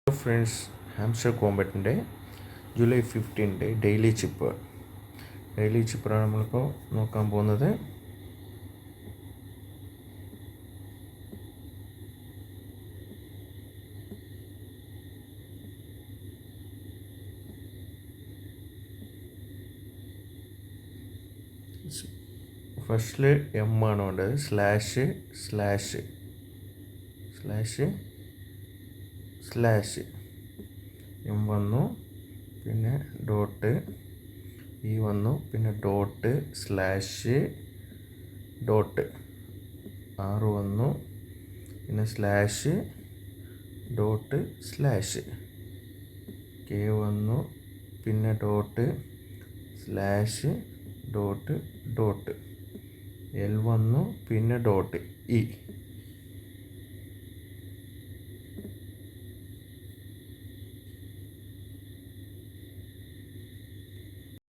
Hello friends, hamster കോമ്പറ്റിൻ്റെ July 15 daily ചിപ്പറാണ് നമ്മളിപ്പോൾ നോക്കാൻ പോകുന്നത്. ഫസ്റ്റിൽ എം ആണ് വേണ്ടത്. സ്ലാഷ് എം വന്നു, പിന്നെ ഡോട്ട് ഇ വന്നു, പിന്നെ ഡോട്ട് സ്ലാഷ് ഡോട്ട് ആറ് വന്നു, പിന്നെ സ്ലാഷ് ഡോട്ട് സ്ലാഷ് കെ വന്നു, പിന്നെ ഡോട്ട് സ്ലാഷ് ഡോട്ട് എൽ വന്നു, പിന്നെ ഡോട്ട് ഇ.